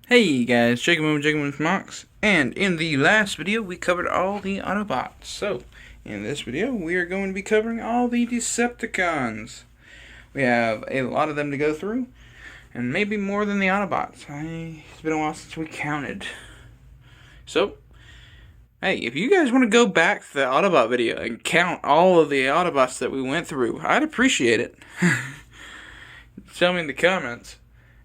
Hey guys, Jacob from Mox, and in the last video we covered all the Autobots. So, in this video we are going to be covering all the Decepticons. We have a lot of them to go through, and maybe more than the Autobots. It's been a while since we counted. So, hey, if you guys want to go back to the Autobot video and count all of the Autobots that we went through, I'd appreciate it. Tell me in the comments.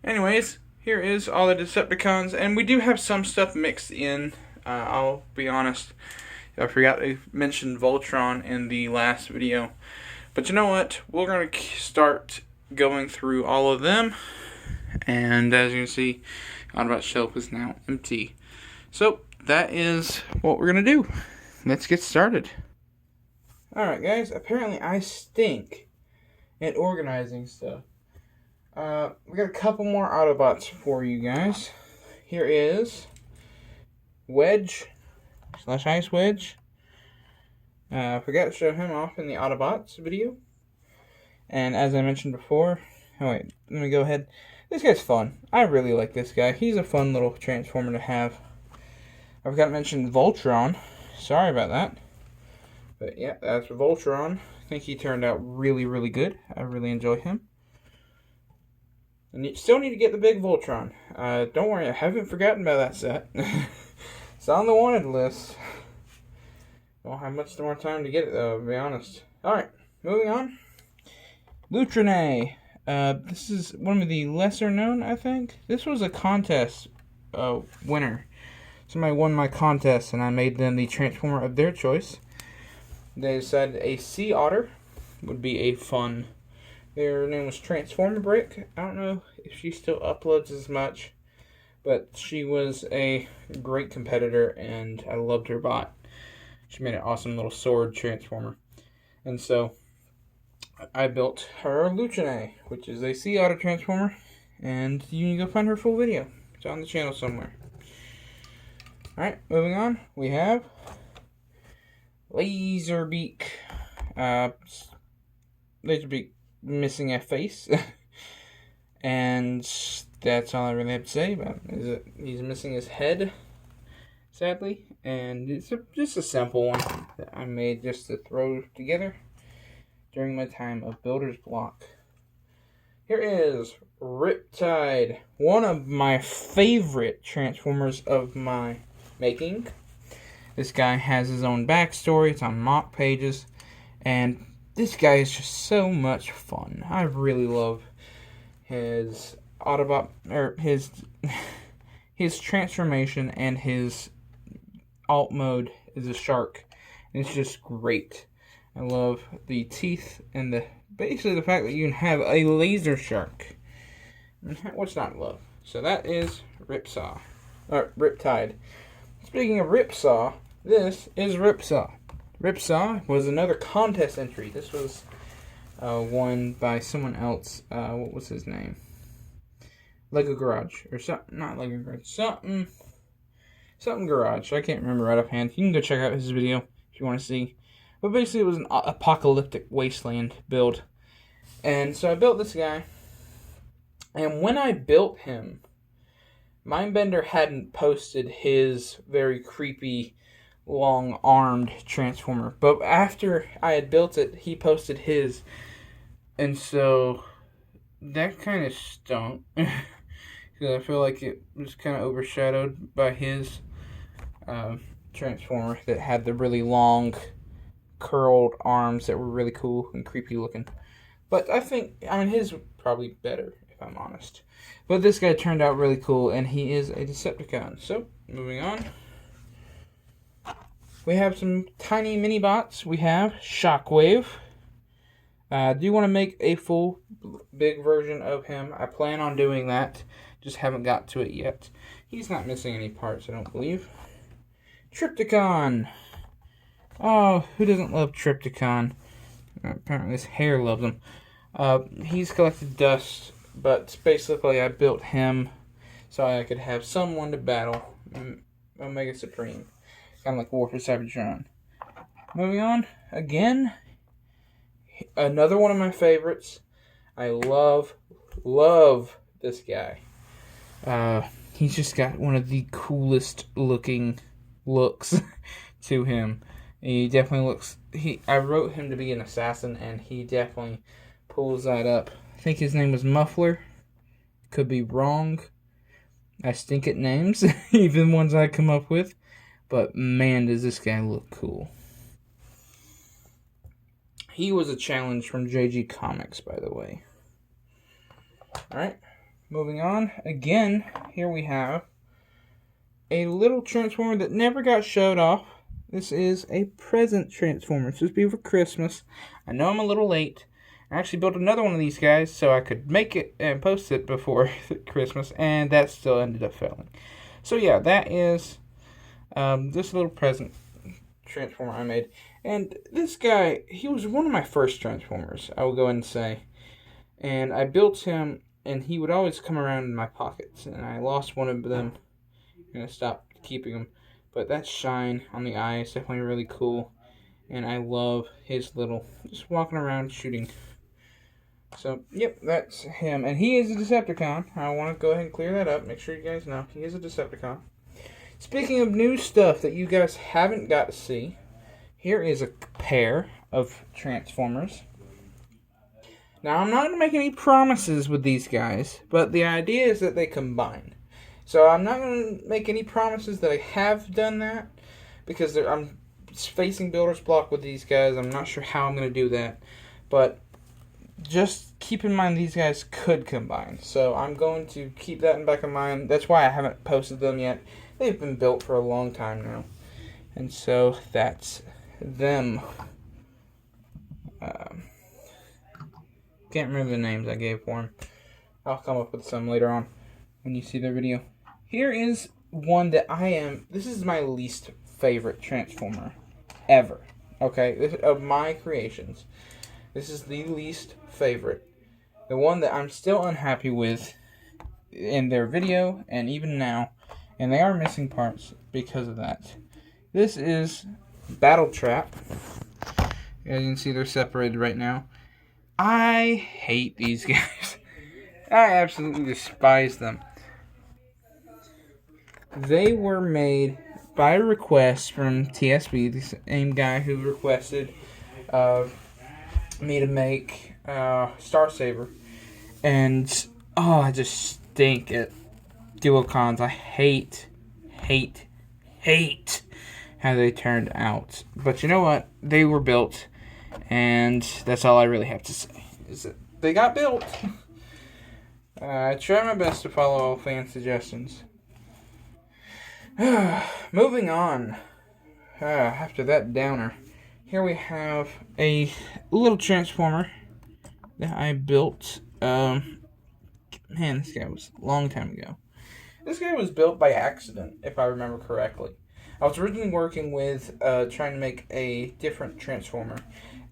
Anyways, here is all the Decepticons, and we do have some stuff mixed in. I'll be honest, I forgot to mention Voltron in the last video. But you know what? We're going to start going through all of them. And as you can see, Autobot shelf is now empty. So, that is what we're going to do. Let's get started. Alright guys, apparently I stink at organizing stuff. We got a couple more Autobots for you guys. Here is Wedge / Ice Wedge. Forgot to show him off in the Autobots video. And as I mentioned before, let me go ahead. This guy's fun. I really like this guy. He's a fun little transformer to have. I forgot to mention Voltron. Sorry about that. But yeah, that's Voltron. I think he turned out really, really good. I really enjoy him. And you still need to get the big Voltron. Don't worry, I haven't forgotten about that set. It's on the wanted list. Don't have much more time to get it, though, to be honest. Alright, moving on. Lutrine. This is one of the lesser known, I think. This was a contest winner. Somebody won my contest, and I made them the Transformer of their choice. They decided a Sea Otter would be a fun. Their name was Transformer Brick. I don't know if she still uploads as much, but she was a great competitor, and I loved her bot. She made an awesome little sword transformer. And so, I built her Lutrine, which is a Sea Otter transformer, and you can go find her full video. It's on the channel somewhere. Alright, moving on. We have Laserbeak. Laserbeak missing a face. And that's all I really have to say about it. He's missing his head, sadly. And it's just a simple one that I made just to throw together during my time of Builder's Block. Here is Riptide, one of my favorite Transformers of my making. This guy has his own backstory. It's on mock pages. And this guy is just so much fun. I really love his Autobot, or his transformation, and his alt mode is a shark. And it's just great. I love the teeth and basically the fact that you can have a laser shark. What's not love? So that is Riptide. Speaking of Ripsaw, this is Ripsaw. Ripsaw was another contest entry. This was won by someone else. What was his name? Lego Garage. Or something. Not Lego Garage. Something Garage. I can't remember right offhand. You can go check out his video if you want to see. But basically it was an apocalyptic wasteland build. And so I built this guy. And when I built him, Mindbender hadn't posted his very creepy long-armed transformer, but after I had built it, he posted his, and so that kind of stunk, because I feel like it was kind of overshadowed by his transformer that had the really long, curled arms that were really cool and creepy looking. But I mean, his was probably better, if I'm honest. But this guy turned out really cool, and he is a Decepticon. So, moving on. We have some tiny mini bots. We have Shockwave. I do want to make a full big version of him. I plan on doing that. Just haven't got to it yet. He's not missing any parts, I don't believe. Trypticon. Oh, who doesn't love Trypticon? Apparently his hair loves him. He's collected dust, but basically I built him so I could have someone to battle Omega Supreme. Kind of like War for Cybertron. Moving on, again, another one of my favorites. I love this guy. he's just got one of the coolest looking looks to him. He definitely looks... I wrote him to be an assassin, and he definitely pulls that up. I think his name was Muffler. Could be wrong. I stink at names, even ones I come up with. But man, does this guy look cool. He was a challenge from JG Comics, by the way. Alright, moving on. Again, here we have a little Transformer that never got showed off. This is a present Transformer. It's supposed to be for Christmas. I know I'm a little late. I actually built another one of these guys so I could make it and post it before Christmas, and that still ended up failing. So yeah, that is this little present Transformer I made. And this guy, he was one of my first Transformers, I will go ahead and say. And I built him, and he would always come around in my pockets. And I lost one of them, and I stopped keeping him. But that shine on the eye is definitely really cool. And I love his little, just walking around shooting. So, yep, that's him. And he is a Decepticon. I want to go ahead and clear that up. Make sure you guys know he is a Decepticon. Speaking of new stuff that you guys haven't got to see, here is a pair of Transformers. Now, I'm not going to make any promises with these guys, but the idea is that they combine. So, I'm not going to make any promises that I have done that, because I'm facing builder's block with these guys. I'm not sure how I'm going to do that, but just keep in mind these guys could combine. So, I'm going to keep that in back of mind. That's why I haven't posted them yet. They've been built for a long time now. And so, that's them. Can't remember the names I gave for them. I'll come up with some later on when you see their video. Here is one that this is my least favorite Transformer ever. Okay, of my creations. This is the least favorite. The one that I'm still unhappy with in their video and even now. And they are missing parts because of that. This is Battle Trap. As you can see, they're separated right now. I hate these guys. I absolutely despise them. They were made by request from TSB, the same guy who requested me to make Star Saber. And, I just stink at Duocons. I hate how they turned out. But you know what? They were built, and that's all I really have to say, is that they got built. I try my best to follow all fan suggestions. Moving on. After that downer, here we have a little Transformer that I built. Man, this guy was a long time ago. This guy was built by accident, if I remember correctly. I was originally working with trying to make a different Transformer,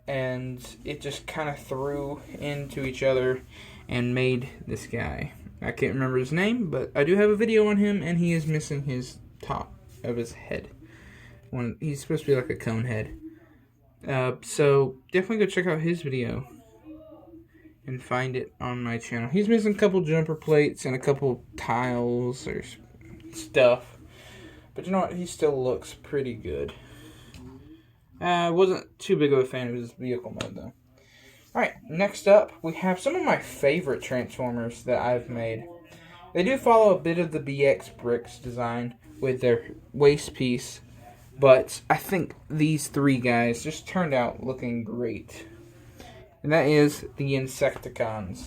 and it just kind of threw into each other and made this guy. I can't remember his name, but I do have a video on him, and he is missing his top of his head. He's supposed to be like a cone head. So definitely go check out his video and find it on my channel. He's missing a couple jumper plates and a couple tiles or stuff. But you know what? He still looks pretty good. I wasn't too big of a fan of his vehicle mode, though. Alright, next up, we have some of my favorite Transformers that I've made. They do follow a bit of the BX Bricks design with their waist piece, but I think these three guys just turned out looking great. And that is the Insecticons.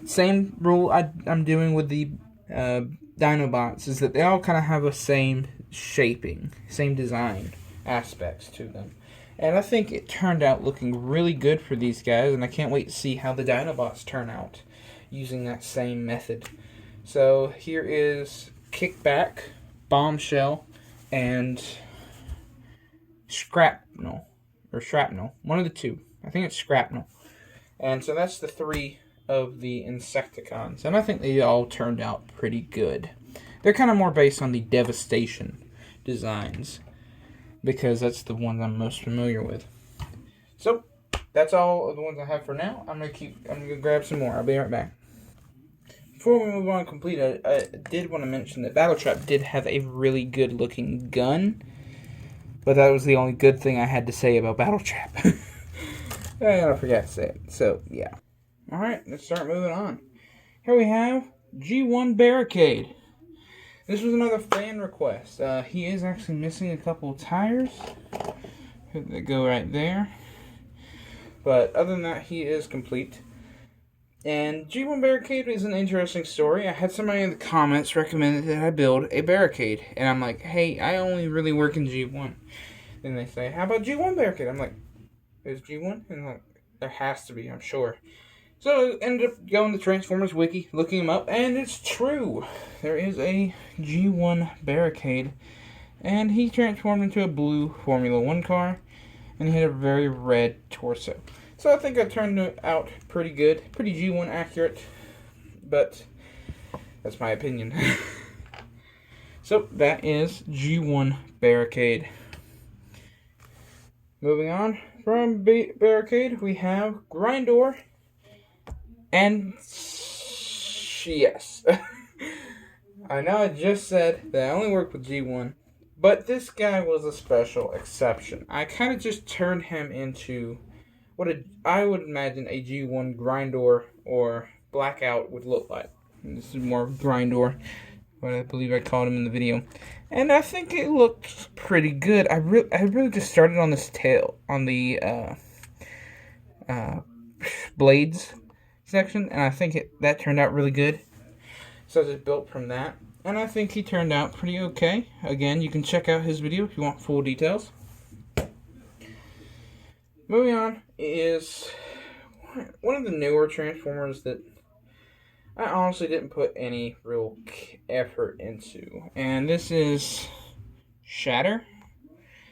Same rule I'm doing with the Dinobots is that they all kind of have a same shaping, same design aspects to them. And I think it turned out looking really good for these guys, and I can't wait to see how the Dinobots turn out using that same method. So here is Kickback, Bombshell, and Shrapnel. One of the two. I think it's Shrapnel. And so that's the three of the Insecticons. And I think they all turned out pretty good. They're kind of more based on the Devastation designs, because that's the ones I'm most familiar with. So that's all of the ones I have for now. I'm gonna grab some more. I'll be right back. before we move on complete, I did want to mention that Battletrap did have a really good looking gun, but that was the only good thing I had to say about Battletrap. I forgot to say it. So, yeah. Alright, let's start moving on. Here we have G1 Barricade. This was another fan request. He is actually missing a couple of tires that go right there. But other than that, he is complete. And G1 Barricade is an interesting story. I had somebody in the comments recommend that I build a Barricade. And I'm like, hey, I only really work in G1. And they say, how about G1 Barricade? I'm like, there's G1? And I'm like, there has to be, I'm sure. So I ended up going to Transformers Wiki, looking him up, and it's true. There is a G1 Barricade. And he transformed into a blue Formula 1 car. And he had a very red torso. So I think I turned it out pretty good. Pretty G1 accurate. But that's my opinion. So that is G1 Barricade. Moving on from Barricade, we have Grindor. And yes. I know I just said that I only work with G1. But this guy was a special exception. I kind of just turned him into what I would imagine a G1 Grindor or Blackout would look like. And this is more Grindor, what I believe I called him in the video. And I think it looked pretty good. I really just started on this tail, on the blades section, and I think that turned out really good. So I just built from that. And I think he turned out pretty okay. Again, you can check out his video if you want full details. Moving on is one of the newer Transformers that I honestly didn't put any real effort into. And this is Shatter.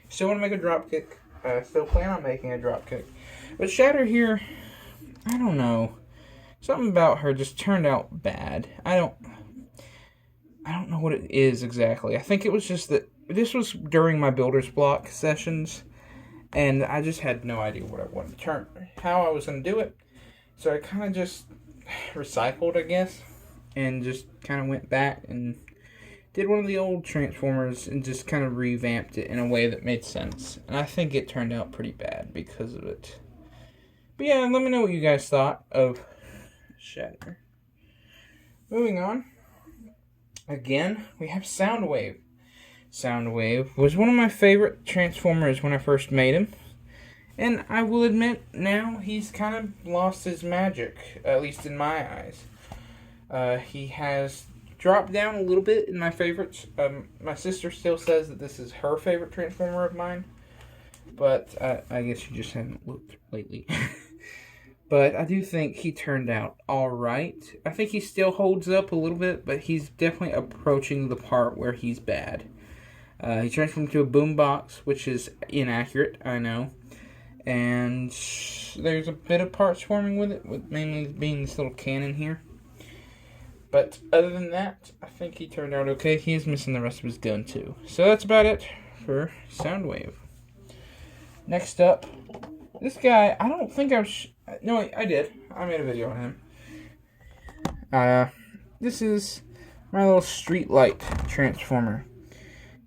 Still want to make a dropkick. Still plan on making a dropkick. But Shatter here, I don't know. Something about her just turned out bad. I don't know what it is exactly. I think it was just that this was during my builder's block sessions, and I just had no idea what I wanted to turn, how I was going to do it. So I kind of just recycled, I guess, and just kind of went back and did one of the old Transformers and just kind of revamped it in a way that made sense. And I think it turned out pretty bad because of it. But yeah, let me know what you guys thought of Shatter. Moving on. Again, we have Soundwave. Soundwave was one of my favorite Transformers when I first made him. And I will admit, now he's kind of lost his magic, at least in my eyes. He has dropped down a little bit in my favorites. My sister still says that this is her favorite Transformer of mine. But I guess you just haven't looked lately. But I do think he turned out alright. I think he still holds up a little bit, but he's definitely approaching the part where he's bad. He transformed into a boombox, which is inaccurate, I know. And there's a bit of parts forming with it, with mainly being this little cannon here. But other than that, I think he turned out okay. He is missing the rest of his gun too. So that's about it for Soundwave. Next up, this guy, I don't think no, I did. I made a video on him. This is my little Streetlight Transformer.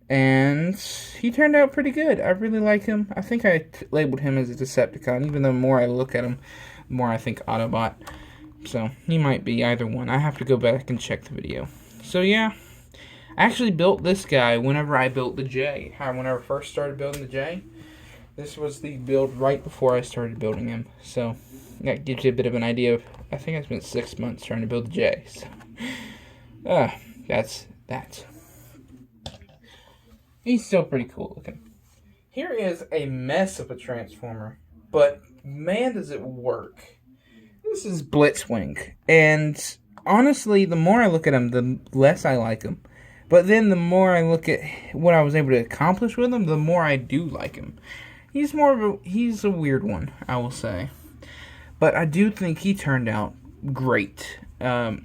And he turned out pretty good. I really like him. I think I labeled him as a Decepticon. Even though the more I look at him, the more I think Autobot. So, he might be either one. I have to go back and check the video. So, yeah. I actually built this guy whenever I built the J. Whenever I first started building the J. This was the build right before I started building him. So, that gives you a bit of an idea of... I think I spent 6 months trying to build the J. So, that's that. He's still pretty cool looking. Here is a mess of a Transformer, but man does it work. This is Blitzwing, and honestly, the more I look at him, the less I like him. But then the more I look at what I was able to accomplish with him, the more I do like him. He's a weird one, I will say. But I do think he turned out great. In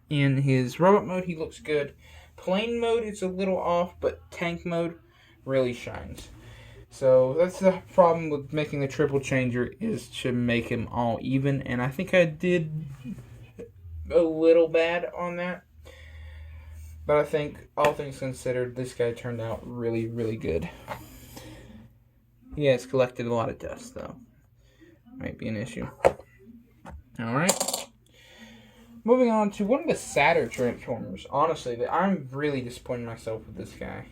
his robot mode, he looks good. Plane mode, it's a little off, but tank mode really shines. So that's the problem with making the triple changer, is to make him all even. And I think I did a little bad on that. But I think, all things considered, this guy turned out really, really good. He has collected a lot of dust, though. Might be an issue. Alright. Moving on to one of the sadder Transformers. Honestly, I'm really disappointed myself with this guy.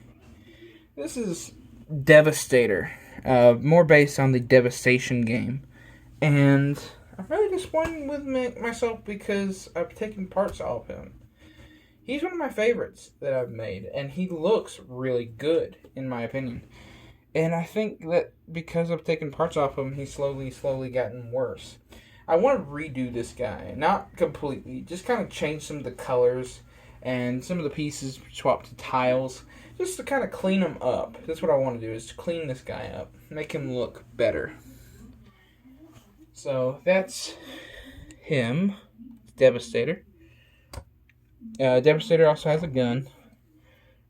This is Devastator. More based on the Devastation game. And I'm really disappointed with myself because I've taken parts off him. He's one of my favorites that I've made, and he looks really good, in my opinion. And I think that because I've taken parts off him, he's slowly gotten worse. I want to redo this guy. Not completely. Just kind of change some of the colors and some of the pieces, swap to tiles. Just to kind of clean him up. That's what I want to do, is to clean this guy up. Make him look better. So, that's him. Devastator. Devastator also has a gun.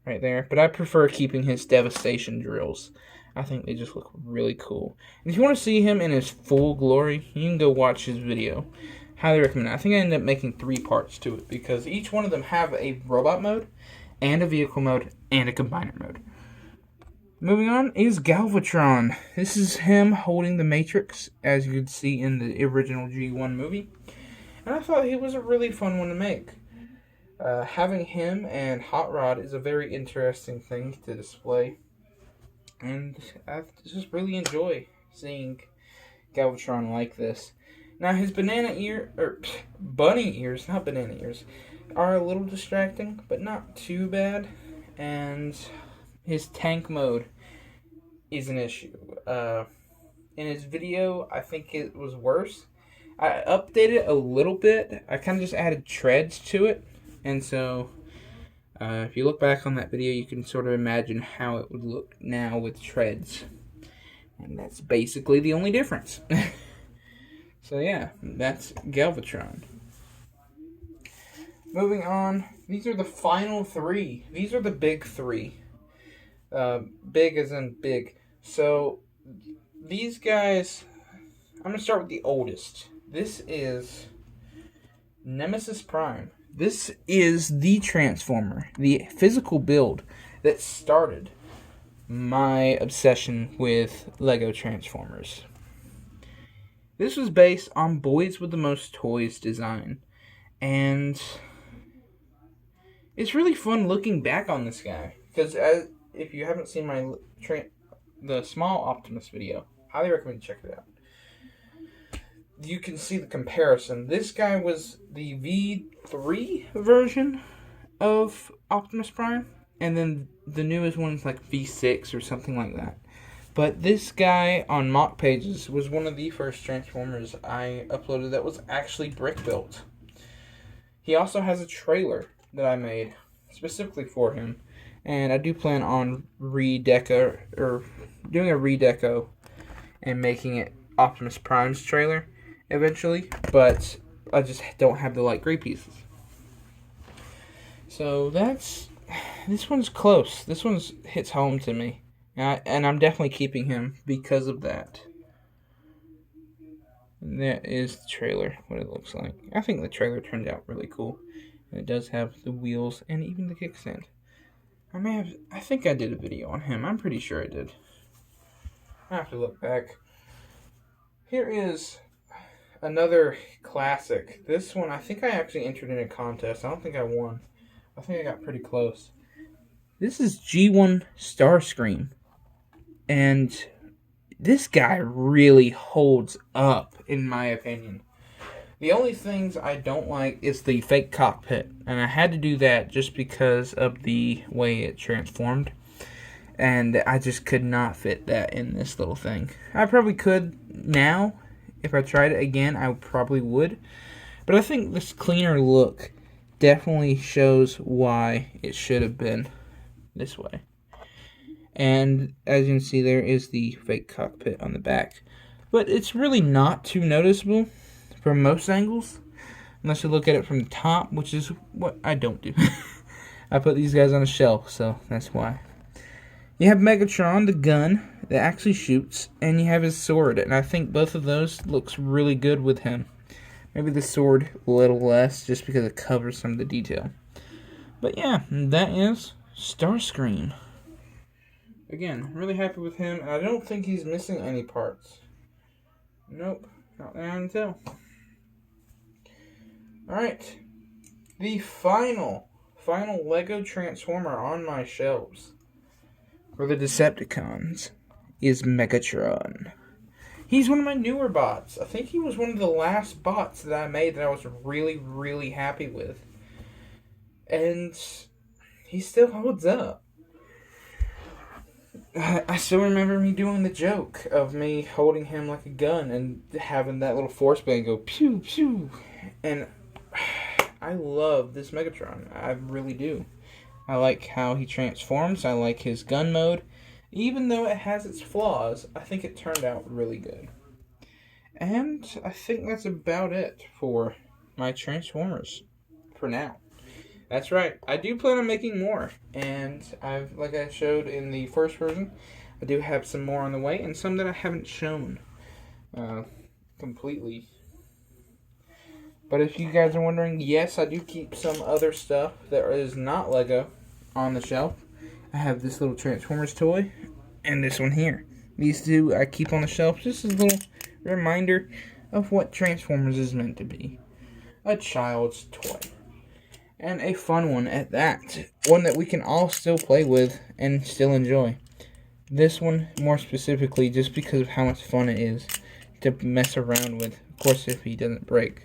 Right there. But I prefer keeping his devastation drills. I think they just look really cool. And if you want to see him in his full glory, you can go watch his video. Highly recommend it. I think I ended up making 3 parts to it because each one of them have a robot mode, and a vehicle mode, and a combiner mode. Moving on is Galvatron. This is him holding the Matrix, as you could see in the original G1 movie. And I thought he was a really fun one to make. Having him and Hot Rod is a very interesting thing to display. And I just really enjoy seeing Galvatron like this. Now his bunny ears, not banana ears, are a little distracting, but not too bad. And his tank mode is an issue. In his video, I think it was worse. I updated it a little bit. I kind of just added treads to it. And so, if you look back on that video, you can sort of imagine how it would look now with treads. And that's basically the only difference. So yeah, that's Galvatron. Moving on, these are the final 3. These are the big 3. Big as in big. So, these guys, I'm going to start with the oldest. This is Optimus Prime. This is the Transformer, the physical build that started my obsession with Lego Transformers. This was based on Boys with the Most Toys design, and it's really fun looking back on this guy, because if you haven't seen my the small Optimus video, highly recommend you check it out. You can see the comparison. This guy was the V3 version of Optimus Prime, and then the newest one's like V6 or something like that. But this guy on mock pages was one of the first Transformers I uploaded that was actually brick built. He also has a trailer that I made specifically for him, and I do plan on doing a redeco and making it Optimus Prime's trailer eventually, but I just don't have the light gray pieces. So this one's close. This one hits home to me, and I'm definitely keeping him because of that. And that is the trailer, what it looks like. I think the trailer turned out really cool. And it does have the wheels and even the kickstand. I think I did a video on him. I'm pretty sure I did. I have to look back. Here is another classic. This one, I think I actually entered in a contest. I don't think I won. I think I got pretty close. This is G1 Starscream. And this guy really holds up, in my opinion. The only things I don't like is the fake cockpit. And I had to do that just because of the way it transformed. And I just could not fit that in this little thing. I probably could now. If I tried it again, I probably would. But I think this cleaner look definitely shows why it should have been this way. And as you can see, there is the fake cockpit on the back. But it's really not too noticeable from most angles. Unless you look at it from the top, which is what I don't do. I put these guys on a shelf, so that's why. You have Megatron, the gun that actually shoots, and you have his sword, and I think both of those looks really good with him. Maybe the sword a little less, just because it covers some of the detail. But yeah, that is Starscream. Again, really happy with him, and I don't think he's missing any parts. Nope, not that I can tell. Alright, the final Lego Transformer on my shelves for the Decepticons is Megatron. He's one of my newer bots. I think he was one of the last bots that I made that I was really, really happy with. And he still holds up. I still remember me doing the joke of me holding him like a gun and having that little force band go pew pew. And I love this Megatron. I really do. I like how he transforms. I like his gun mode. Even though it has its flaws, I think it turned out really good. And I think that's about it for my Transformers for now. That's right. I do plan on making more. And like I showed in the first version, I do have some more on the way and some that I haven't shown completely. But if you guys are wondering, yes, I do keep some other stuff that is not Lego on the shelf. I have this little Transformers toy and this one here. These two I keep on the shelf just as a little reminder of what Transformers is meant to be. A child's toy. And a fun one at that. One that we can all still play with and still enjoy. This one more specifically just because of how much fun it is to mess around with. Of course, if he doesn't break.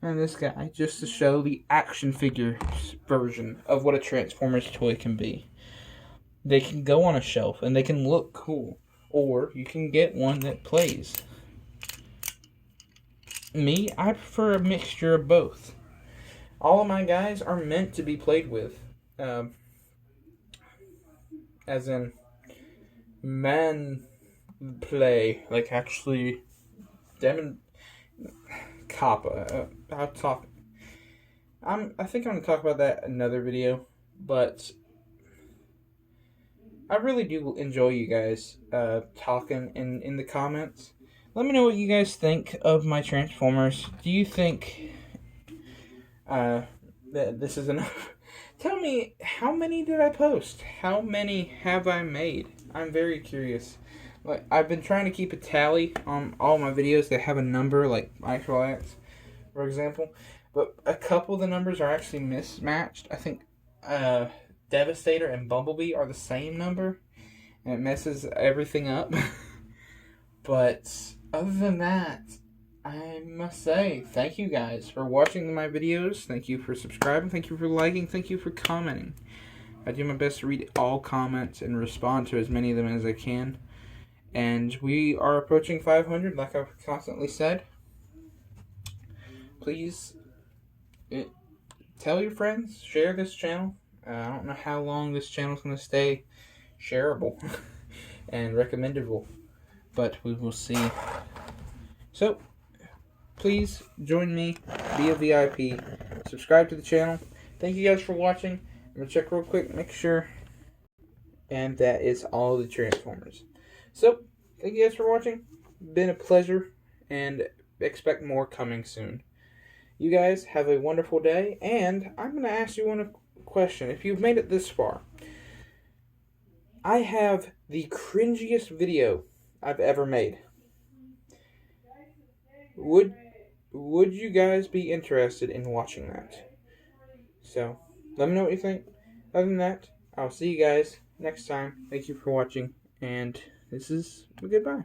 And this guy, just to show the action figure version of what a Transformers toy can be. They can go on a shelf and they can look cool. Or you can get one that plays. Me, I prefer a mixture of both. All of my guys are meant to be played with. As in, man play. Like actually, Kappa. I'll talk. I think I'm going to talk about that in another video. But I really do enjoy you guys talking in the comments. Let me know what you guys think of my Transformers. Do you think that this is enough? Tell me, how many did I post? How many have I made? I'm very curious. Like, I've been trying to keep a tally on all my videos that have a number, like actual acts, for example. But a couple of the numbers are actually mismatched. I think Devastator and Bumblebee are the same number, and it messes everything up. But other than that, I must say, thank you guys for watching my videos. Thank you for subscribing. Thank you for liking. Thank you for commenting. I do my best to read all comments and respond to as many of them as I can. And we are approaching 500, like I've constantly said. Please tell your friends. Share this channel. I don't know how long this channel is going to stay shareable and recommendable. But we will see. So, please join me, be a VIP, subscribe to the channel. Thank you guys for watching. I'm going to check real quick, make sure. And that is all the Transformers. So, thank you guys for watching. Been a pleasure, and expect more coming soon. You guys have a wonderful day, and I'm going to ask you one question. If you've made it this far, I have the cringiest video I've ever made. Would you guys be interested in watching that? So, let me know what you think. Other than that, I'll see you guys next time. Thank you for watching, and this is a goodbye.